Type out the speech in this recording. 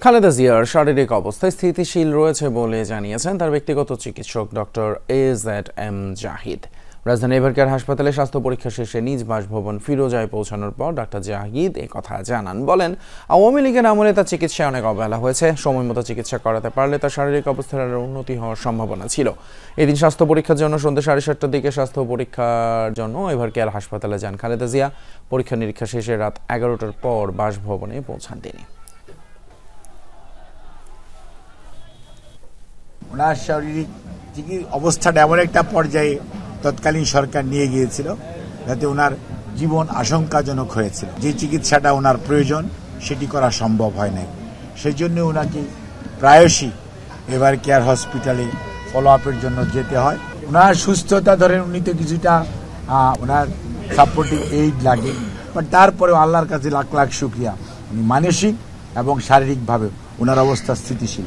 খালেদা জিয়ার শারীরিক অবস্থা স্থিতিশীল রয়েছে বলে জানিয়েছেন তার ব্যক্তিগত চিকিৎসক ডক্টর AZM জাহিদ। রাজধানী এভারকেয়ার হাসপাতালে স্বাস্থ্য পরীক্ষা শেষে নিজ বাসভবন ফিরোজায় পৌঁছানোর পর ডাক্তার জাহিদ কথা জানান। বলেন, আওয়ামী লীগের আমলে তার চিকিৎসায় অনেক অবহেলা হয়েছে। সময় মতো চিকিৎসা করাতে পারলে তার শারীরিক অবস্থার আরও উন্নতি হওয়ার সম্ভাবনা ছিল। এদিন স্বাস্থ্য পরীক্ষার জন্য সন্ধ্যা 7:30টার দিকে স্বাস্থ্য পরীক্ষার জন্য এভারকেয়ার হাসপাতালে যান খালেদা জিয়া। পরীক্ষা নিরীক্ষা শেষে রাত 11টার পর বাসভবনে পৌঁছান তিনি। ওনার শারীরিক অবস্থাটা এমন একটা পর্যায়ে তৎকালীন সরকার নিয়ে গিয়েছিল যাতে ওনার জীবন আশঙ্কাজনক হয়েছিল। যে চিকিৎসাটা ওনার প্রয়োজন সেটি করা সম্ভব হয় নাই। সেই জন্য ওনাকে প্রায়শই এভারকেয়ার হসপিটালে ফলো আপের জন্য যেতে হয়। ওনার সুস্থতা ধরেন উনি তো কিছুটা ওনার সাপোর্টিভ এইড লাগে, বাট তারপরেও আল্লাহর কাছে লাখ লাখ শুকরিয়া, উনি মানসিক এবং শারীরিকভাবে ওনার অবস্থা স্থিতিশীল।